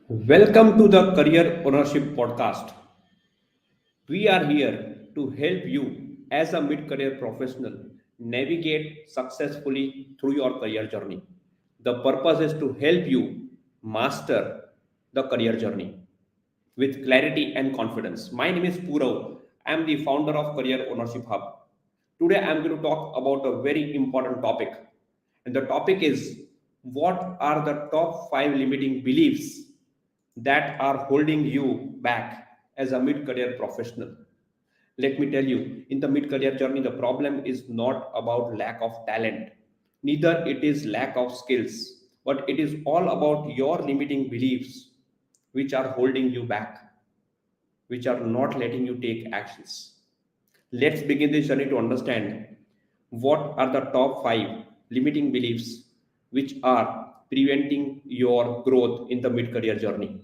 Welcome to the Career Ownership Podcast. We are here to help you as a mid career professional navigate successfully through your career journey. The purpose is to help you master the career journey with clarity and confidence. My name is Purav. I am the founder of Career Ownership Hub. Today I am going to talk about a very important topic. And the topic is, what are the top 5 limiting beliefs that are holding you back as a mid career professional? Let me tell you, in the mid career journey, the problem is not about lack of talent, neither it is lack of skills, but it is all about your limiting beliefs which are holding you back, which are not letting you take actions. Let's begin this journey to understand what are the top 5 limiting beliefs which are preventing your growth in the mid career journey.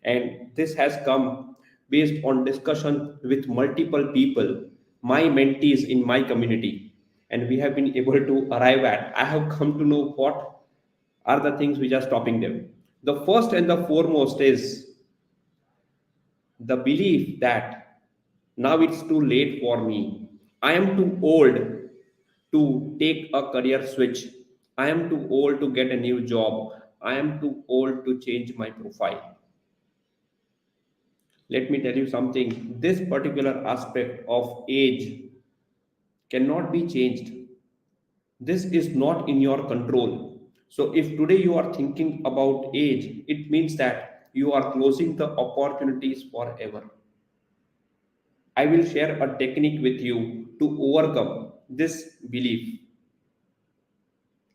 And this has come based on discussion with multiple people, my mentees in my community, and we have been able to arrive at, I have come to know what are the things which are stopping them. The first and the foremost is the belief that now it's too late for me. I am too old to take a career switch. I am too old to get a new job. I am too old to change my profile. Let me tell you something. This particular aspect of age cannot be changed. This is not in your control. So, if today you are thinking about age, it means that you are closing the opportunities forever. I will share a technique with you to overcome this belief.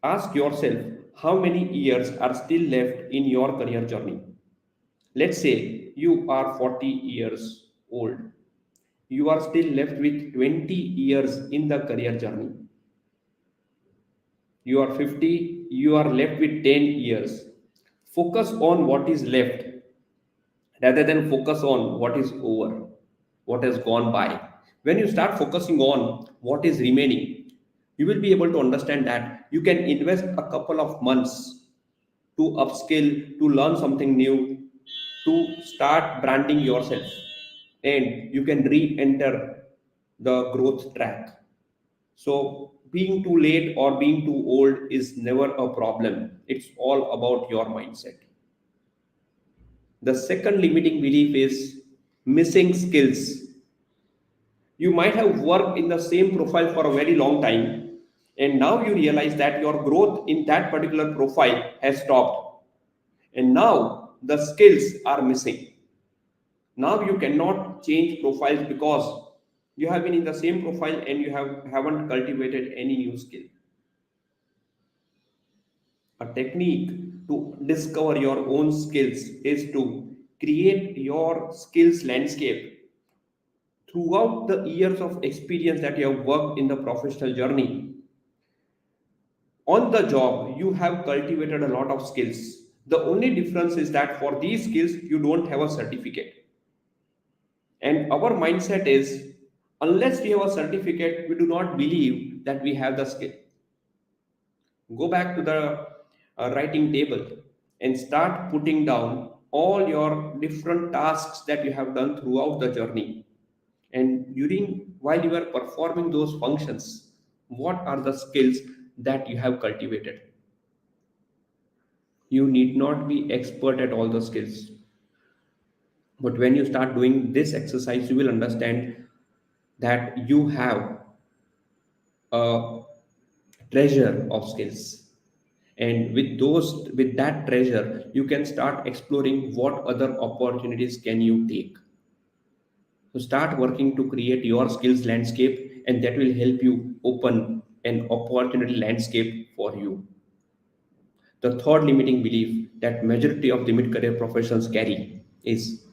Ask yourself how many years are still left in your career journey. Let's say you are 40 years old. You are still left with 20 years in the career journey. You are 50, you are left with 10 years. Focus on what is left rather than focus on what is over, what has gone by. When you start focusing on what is remaining, you will be able to understand that you can invest a couple of months to upskill, to learn something new, to start branding yourself, and you can re enter the growth track. So, being too late or being too old is never a problem. It's all about your mindset. The second limiting belief is missing skills. You might have worked in the same profile for a very long time, and now you realize that your growth in that particular profile has stopped, and now the skills are missing. Now you cannot change profiles because you have been in the same profile and you haven't cultivated any new skill. A technique to discover your own skills is to create your skills landscape throughout the years of experience that you have worked in the professional journey. On the job, you have cultivated a lot of skills. The only difference is that for these skills, you don't have a certificate. And our mindset is, unless we have a certificate, we do not believe that we have the skill. Go back to the writing table and start putting down all your different tasks that you have done throughout the journey. And during while you are performing those functions, what are the skills that you have cultivated? You need not be expert at all the skills, but when you start doing this exercise, you will understand that you have a treasure of skills, and with that treasure you can start exploring what other opportunities can you take. So start working to create your skills landscape, and that will help you open an opportunity landscape for you. The third limiting belief that majority of the mid-career professionals carry is,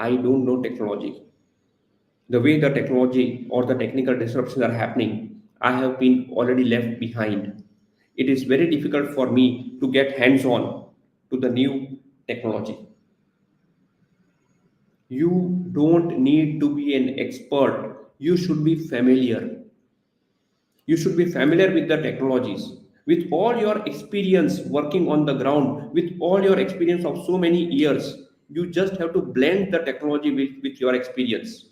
I don't know technology. The way the technology or the technical disruptions are happening, I have been already left behind. It is very difficult for me to get hands on to the new technology. You don't need to be an expert, you should be familiar. You should be familiar with the technologies With all your experience working on the ground, with all your experience of so many years, you just have to blend the technology with your experience.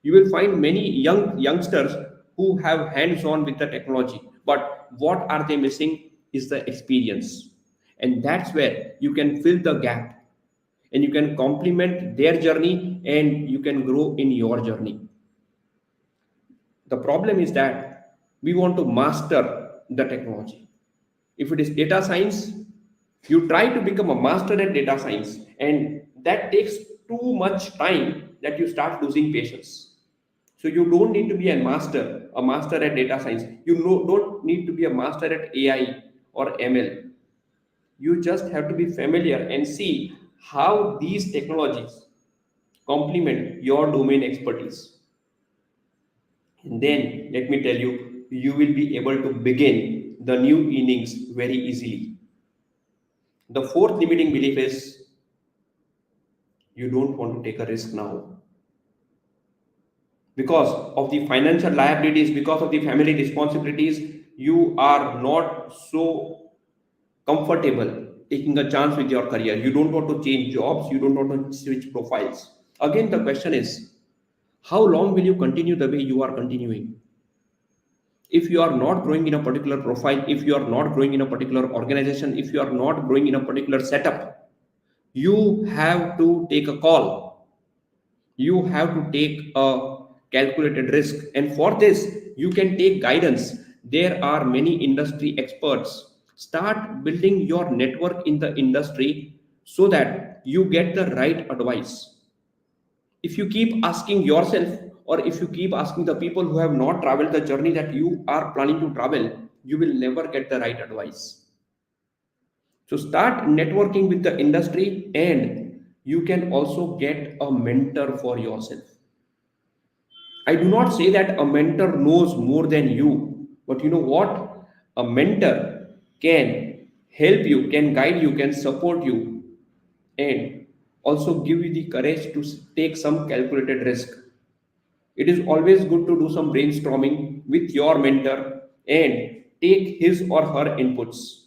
You will find many youngsters who have hands on with the technology, but what are they missing is the experience. And that's where you can fill the gap, and you can complement their journey, and you can grow in your journey. The problem is that we want to master the technology. If it is data science, you try to become a master at data science, and that takes too much time that you start losing patience. So you don't need to be a master at data science. You don't need to be a master at AI or ML. You just have to be familiar and see how these technologies complement your domain expertise. And then let me tell you, you will be able to begin the new innings very easily. The fourth limiting belief is you don't want to take a risk now. Because of the financial liabilities, because of the family responsibilities, you are not so comfortable taking a chance with your career. You don't want to change jobs, you don't want to switch profiles. Again, the question is, how long will you continue the way you are continuing? If you are not growing in a particular profile, if you are not growing in a particular organization, if you are not growing in a particular setup, you have to take a call. You have to take a calculated risk. And for this, you can take guidance. There are many industry experts. Start building your network in the industry so that you get the right advice. If you keep asking yourself, or if you keep asking the people who have not traveled the journey that you are planning to travel, you will never get the right advice. So start networking with the industry, and you can also get a mentor for yourself. I do not say that a mentor knows more than you, but you know what, a mentor can help you, can guide you, can support you, and also give you the courage to take some calculated risk. It is always good to do some brainstorming with your mentor and take his or her inputs.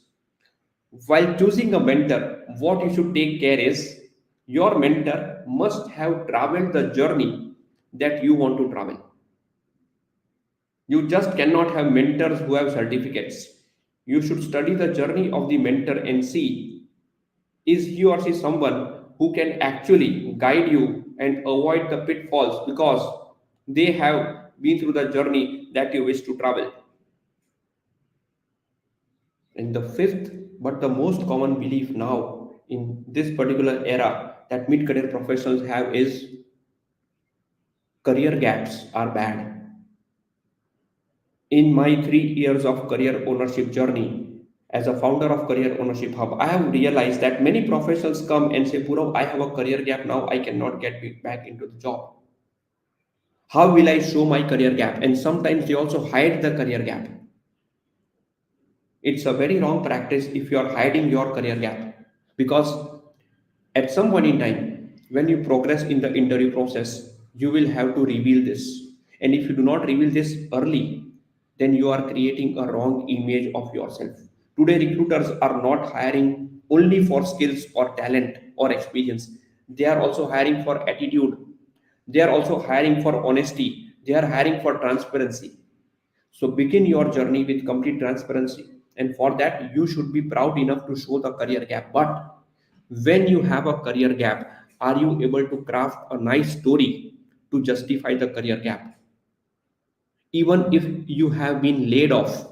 While choosing a mentor, what you should take care is your mentor must have traveled the journey that you want to travel. You just cannot have mentors who have certificates. You should study the journey of the mentor and see, is he or she someone who can actually guide you and avoid the pitfalls because they have been through the journey that you wish to travel. And the fifth, but the most common belief now in this particular era that mid career professionals have is career gaps are bad. In my 3 years of career ownership journey as a founder of Career Ownership Hub, I have realized that many professionals come and say, Purav, I have a career gap now, I cannot get back into the job. How will I show my career gap? And sometimes they also hide the career gap. It's a very wrong practice if you are hiding your career gap, because at some point in time, when you progress in the interview process, you will have to reveal this. And if you do not reveal this early, then you are creating a wrong image of yourself. Today, recruiters are not hiring only for skills or talent or experience. They are also hiring for attitude. They are also hiring for honesty. They are hiring for transparency. So begin your journey with complete transparency. And for that, you should be proud enough to show the career gap. But when you have a career gap, are you able to craft a nice story to justify the career gap? Even if you have been laid off,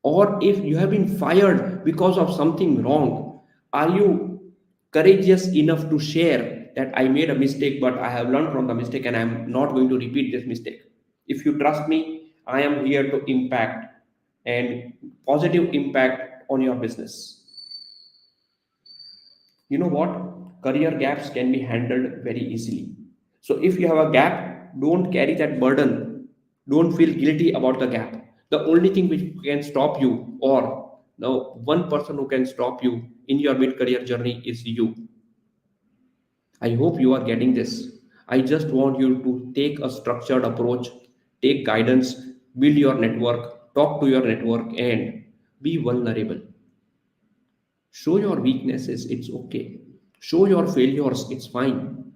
or if you have been fired because of something wrong, are you courageous enough to share that I made a mistake, but I have learned from the mistake and I'm not going to repeat this mistake? If you trust me, I am here to impact and positive impact on your business. You know what? Career gaps can be handled very easily. So if you have a gap, don't carry that burden. Don't feel guilty about the gap. The only thing which can stop you, or no one person who can stop you in your mid-career journey, is you. I hope you are getting this. I just want you to take a structured approach, take guidance, build your network, talk to your network, and Be vulnerable. Show your weaknesses, it's okay. Show your failures, it's fine.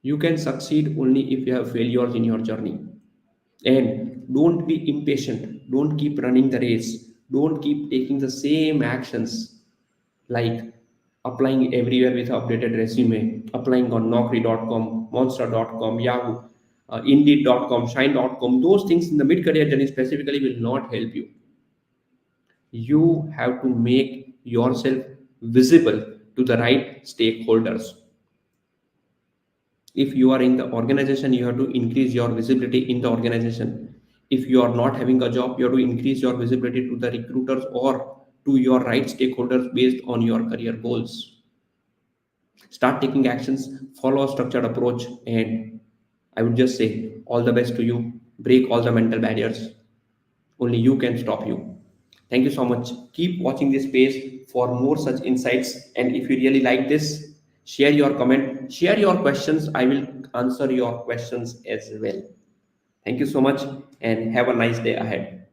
You can succeed only if you have failures in your journey. And don't be impatient. Don't keep running the race. Don't keep taking the same actions like applying everywhere with updated resume, applying on Naukri.com, Monster.com, Yahoo, Indeed.com, Shine.com. Those things in the mid-career journey specifically will not help you. You have to make yourself visible to the right stakeholders. If you are in the organization, you have to increase your visibility in the organization. If you are not having a job, you have to increase your visibility to the recruiters or to your right stakeholders based on your career goals. Start taking actions, follow a structured approach, and I would just say all the best to you. Break all the mental barriers. Only you can stop you. Thank you so much. Keep watching this page for more such insights. And if you really like this, share your comment, share your questions. I will answer your questions as well. Thank you so much and have a nice day ahead.